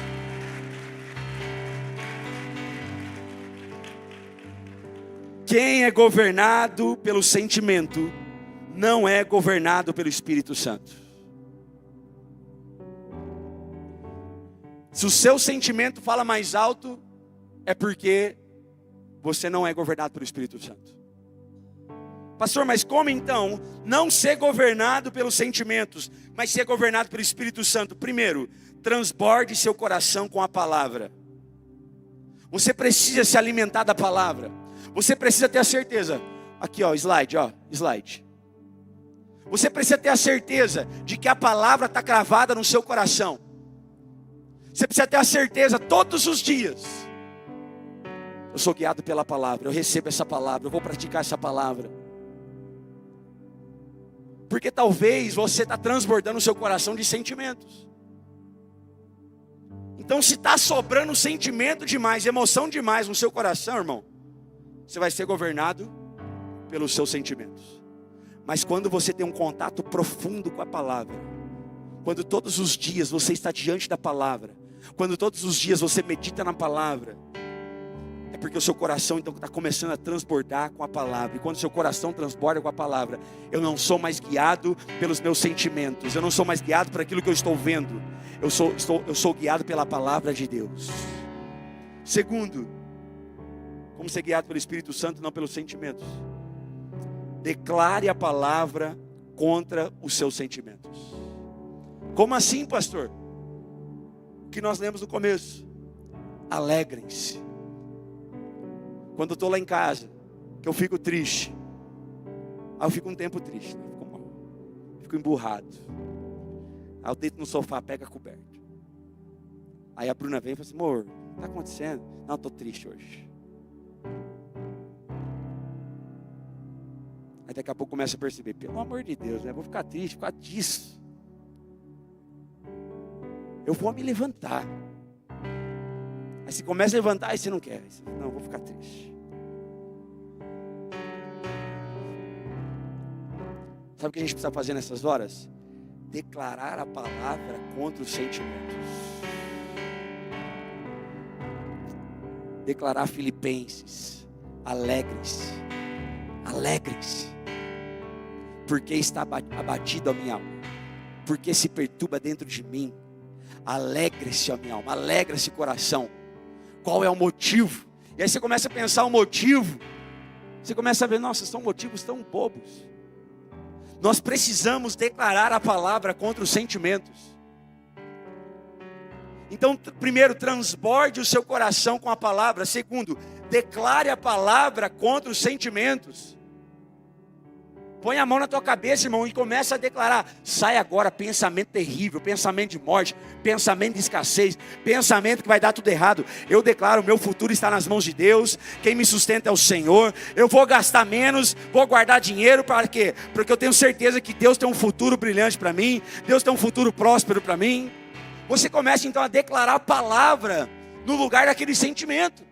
Quem é governado pelo sentimento não é governado pelo Espírito Santo. Se o seu sentimento fala mais alto, é porque você não é governado pelo Espírito Santo. Pastor, mas como então não ser governado pelos sentimentos, mas ser governado pelo Espírito Santo? Primeiro, transborde seu coração com a palavra. Você precisa se alimentar da palavra. Você precisa ter a certeza. Aqui slide. Você precisa ter a certeza de que a palavra está cravada no seu coração. Você precisa ter a certeza todos os dias. Eu sou guiado pela palavra, eu recebo essa palavra, eu vou praticar essa palavra. Porque talvez você está transbordando o seu coração de sentimentos. Então se está sobrando sentimento demais, emoção demais no seu coração, irmão, você vai ser governado pelos seus sentimentos. Mas quando você tem um contato profundo com a palavra, quando todos os dias você está diante da palavra, quando todos os dias você medita na palavra, é porque o seu coração então está começando a transbordar com a palavra. E quando o seu coração transborda com a palavra, eu não sou mais guiado pelos meus sentimentos, eu não sou mais guiado por aquilo que eu estou vendo, eu sou guiado pela palavra de Deus. Segundo, como ser guiado pelo Espírito Santo, não pelos sentimentos. Declare a palavra contra os seus sentimentos. Como assim, pastor? O que nós lemos no começo. Alegrem-se. Quando eu estou lá em casa, que eu fico triste. Aí eu fico um tempo triste, né? Fico mal. Fico emburrado. Aí eu deito no sofá, pego a coberta. Aí a Bruna vem e fala assim: amor, o que está acontecendo? Não, eu estou triste hoje. Aí daqui a pouco começa a perceber: pelo amor de Deus, né? Eu vou ficar triste por causa disso. Eu vou me levantar. Aí você começa a levantar e você não quer. Você, não, eu vou ficar triste. Sabe o que a gente precisa fazer nessas horas? Declarar a palavra contra os sentimentos. Declarar Filipenses: alegres, alegres, porque está abatido a minha alma, porque se perturba dentro de mim. Alegre-se a minha alma, alegra-se o coração. Qual é o motivo? E aí você começa a pensar o motivo. Você começa a ver: nossa, são motivos tão bobos. Nós precisamos declarar a palavra contra os sentimentos. Então, primeiro, transborde o seu coração com a palavra. Segundo, declare a palavra contra os sentimentos. Põe a mão na tua cabeça, irmão, e começa a declarar: sai agora pensamento terrível, pensamento de morte, pensamento de escassez, pensamento que vai dar tudo errado. Eu declaro: o meu futuro está nas mãos de Deus, quem me sustenta é o Senhor. Eu vou gastar menos, vou guardar dinheiro, para quê? Porque eu tenho certeza que Deus tem um futuro brilhante para mim, Deus tem um futuro próspero para mim. Você começa então a declarar a palavra no lugar daquele sentimento.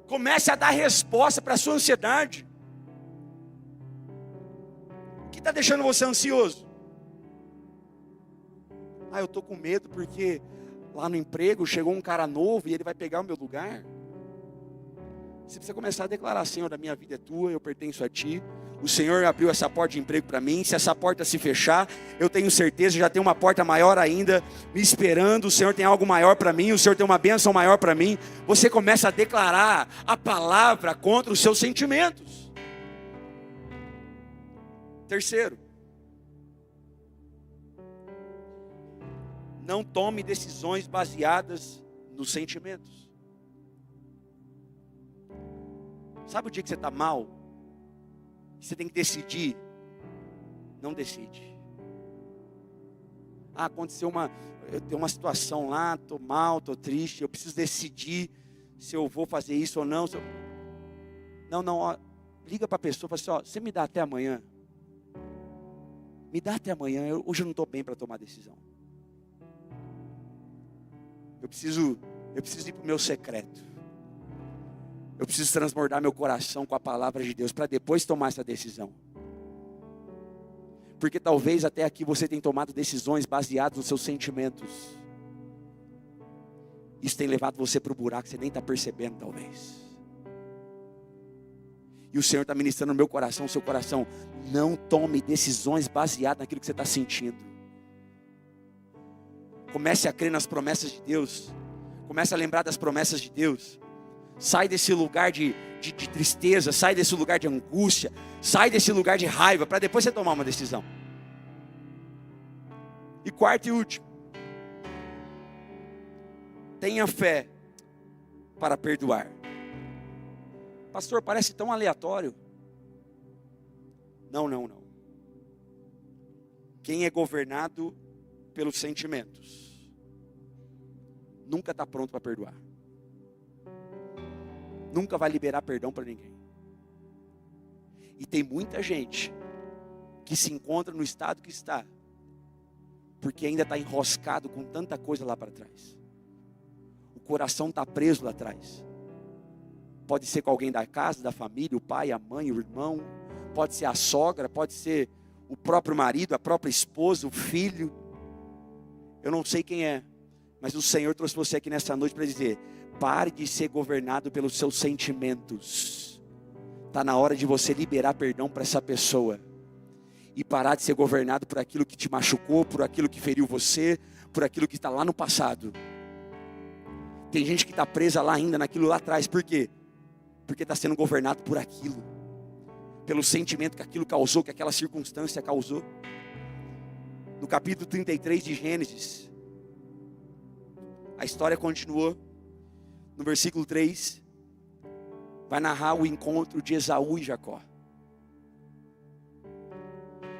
Comece a dar resposta para a sua ansiedade. O que está deixando você ansioso? Eu estou com medo porque lá no emprego chegou um cara novo e ele vai pegar o meu lugar. Você precisa começar a declarar: Senhor, a minha vida é tua, eu pertenço a ti. O Senhor abriu essa porta de emprego para mim. Se essa porta se fechar, eu tenho certeza, já tem uma porta maior ainda me esperando. O Senhor tem algo maior para mim, o Senhor tem uma bênção maior para mim. Você começa a declarar a palavra contra os seus sentimentos. Terceiro, não tome decisões baseadas nos sentimentos. Sabe o dia que você está mal? Você tem que decidir. Não decide. Aconteceu eu tenho uma situação lá, estou mal, estou triste, eu preciso decidir se eu vou fazer isso ou não. Não, liga para a pessoa e fala assim: você me dá até amanhã? Me dá até amanhã, hoje eu não estou bem para tomar decisão. Eu preciso ir para o meu secreto. Eu preciso transbordar meu coração com a palavra de Deus para depois tomar essa decisão. Porque talvez até aqui você tenha tomado decisões baseadas nos seus sentimentos. Isso tem levado você para o buraco que você nem está percebendo, talvez. E o Senhor está ministrando no meu coração, no seu coração: não tome decisões baseadas naquilo que você está sentindo. Comece a crer nas promessas de Deus. Comece a lembrar das promessas de Deus. Sai desse lugar de tristeza, sai desse lugar de angústia, sai desse lugar de raiva, para depois você tomar uma decisão. E quarto e último, tenha fé para perdoar. Pastor, parece tão aleatório. Não. Quem é governado pelos sentimentos nunca está pronto para perdoar. Nunca vai liberar perdão para ninguém. E tem muita gente que se encontra no estado que está, porque ainda está enroscado com tanta coisa lá para trás. O coração está preso lá atrás. Pode ser com alguém da casa, da família, o pai, a mãe, o irmão. Pode ser a sogra, pode ser o próprio marido, a própria esposa, o filho. Eu não sei quem é, mas o Senhor trouxe você aqui nessa noite para dizer: pare de ser governado pelos seus sentimentos. Está na hora de você liberar perdão para essa pessoa. E parar de ser governado por aquilo que te machucou, por aquilo que feriu você, por aquilo que está lá no passado. Tem gente que está presa lá ainda, naquilo lá atrás. Por quê? Porque está sendo governado por aquilo. Pelo sentimento que aquilo causou, que aquela circunstância causou. No capítulo 33 de Gênesis, a história continuou. No versículo 3, vai narrar o encontro de Esaú e Jacó.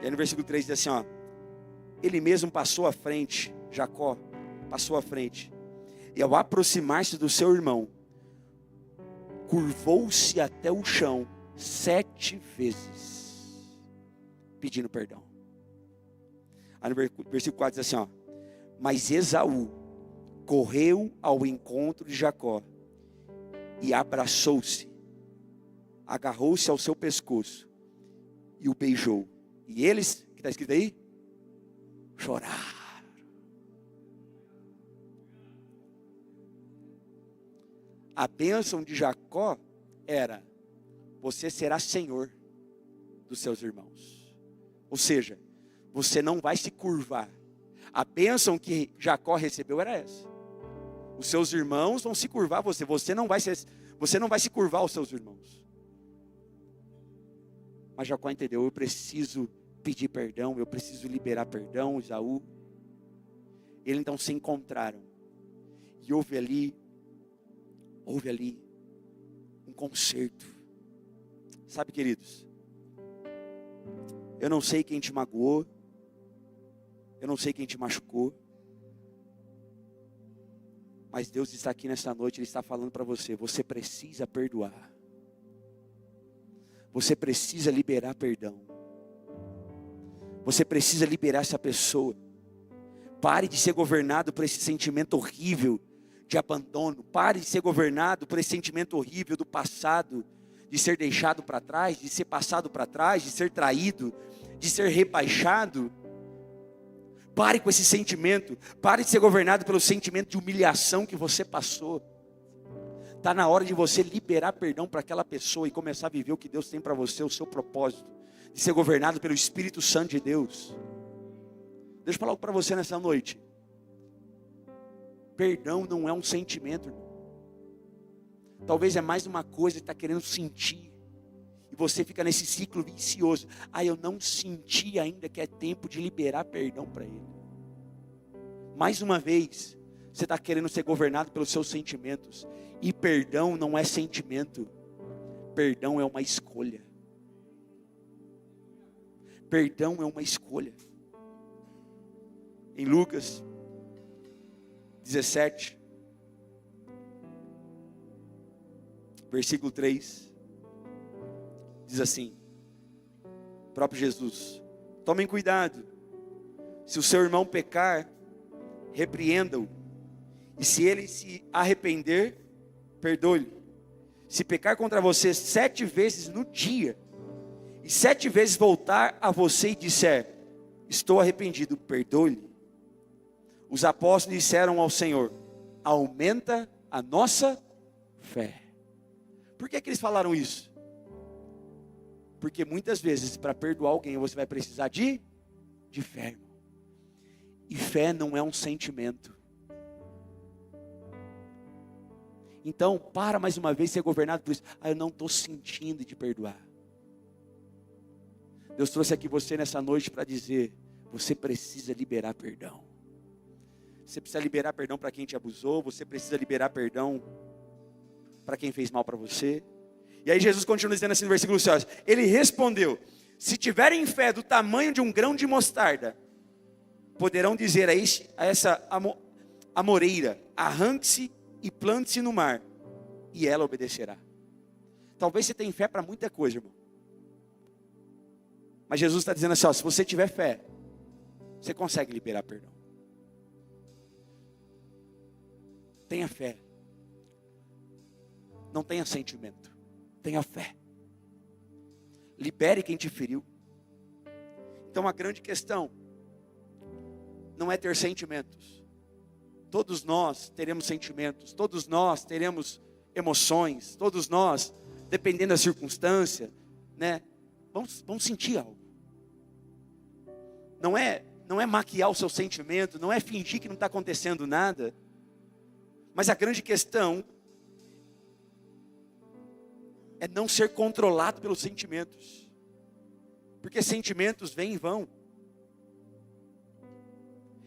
E aí no versículo 3 diz assim, ó: ele mesmo passou à frente, Jacó passou à frente, e ao aproximar-se do seu irmão, curvou-se até o chão 7 vezes, pedindo perdão. Aí no versículo 4 diz assim, ó: mas Esaú correu ao encontro de Jacó e abraçou-se, agarrou-se ao seu pescoço e o beijou. E eles, que está escrito aí? Choraram. A bênção de Jacó era: você será senhor dos seus irmãos. Ou seja, você não vai se curvar. A bênção que Jacó recebeu era essa: os seus irmãos vão se curvar a você. Você não vai se curvar aos seus irmãos. Mas Jacó entendeu: eu preciso pedir perdão, eu preciso liberar perdão, Esaú. Eles então se encontraram. E houve ali um concerto. Sabe, queridos, eu não sei quem te magoou, eu não sei quem te machucou, mas Deus está aqui nessa noite, Ele está falando para você: você precisa perdoar, você precisa liberar perdão, você precisa liberar essa pessoa. Pare de ser governado por esse sentimento horrível de abandono. Pare de ser governado por esse sentimento horrível do passado, de ser deixado para trás, de ser passado para trás, de ser traído, de ser rebaixado. Pare com esse sentimento. Pare de ser governado pelo sentimento de humilhação que você passou. Está na hora de você liberar perdão para aquela pessoa e começar a viver o que Deus tem para você, o seu propósito, de ser governado pelo Espírito Santo de Deus. Deixa eu falar algo para você nessa noite. Perdão não é um sentimento, irmão. Talvez é mais uma coisa que está querendo sentir. E você fica nesse ciclo vicioso. Eu não senti ainda que é tempo de liberar perdão para ele. Mais uma vez, você está querendo ser governado pelos seus sentimentos. E perdão não é sentimento. Perdão é uma escolha. Perdão é uma escolha. Em Lucas 17, versículo 3, diz assim, o próprio Jesus: tomem cuidado, se o seu irmão pecar, repreenda-o, e se ele se arrepender, perdoe-lhe. Se pecar contra você 7 vezes no dia, e 7 vezes voltar a você e disser: estou arrependido, perdoe-lhe. Os apóstolos disseram ao Senhor: aumenta a nossa fé. Por que eles falaram isso? Porque muitas vezes, para perdoar alguém, você vai precisar de fé, irmão. E fé não é um sentimento. Então, para mais uma vez ser governado por isso. Eu não estou sentindo de perdoar. Deus trouxe aqui você nessa noite para dizer: você precisa liberar perdão. Você precisa liberar perdão para quem te abusou. Você precisa liberar perdão para quem fez mal para você. E aí Jesus continua dizendo assim no versículo 6. Ele respondeu: se tiverem fé do tamanho de um grão de mostarda, poderão dizer a essa amoreira: arranque-se e plante-se no mar, e ela obedecerá. Talvez você tenha fé para muita coisa, irmão. Mas Jesus está dizendo assim: se você tiver fé, você consegue liberar perdão. Tenha fé. Não tenha sentimento. Tenha fé. Libere quem te feriu. Então a grande questão não é ter sentimentos. Todos nós teremos sentimentos. Todos nós teremos emoções. Todos nós, dependendo da circunstância, né, vamos sentir algo. Não é maquiar o seu sentimento. Não é fingir que não está acontecendo nada. Mas a grande questão é não ser controlado pelos sentimentos. Porque sentimentos vêm e vão.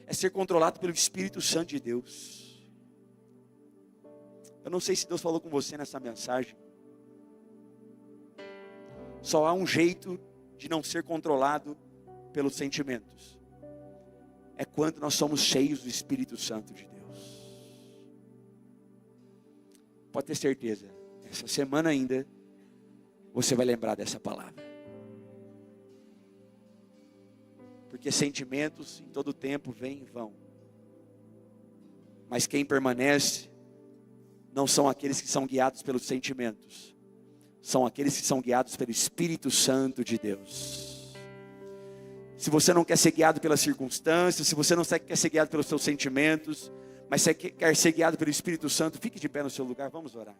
É ser controlado pelo Espírito Santo de Deus. Eu não sei se Deus falou com você nessa mensagem. Só há um jeito de não ser controlado pelos sentimentos. É quando nós somos cheios do Espírito Santo de Deus. Pode ter certeza, essa semana ainda, você vai lembrar dessa palavra. Porque sentimentos em todo tempo vêm e vão. Mas quem permanece, não são aqueles que são guiados pelos sentimentos. São aqueles que são guiados pelo Espírito Santo de Deus. Se você não quer ser guiado pelas circunstâncias, se você não quer ser guiado pelos seus sentimentos, mas você quer ser guiado pelo Espírito Santo, fique de pé no seu lugar, vamos orar.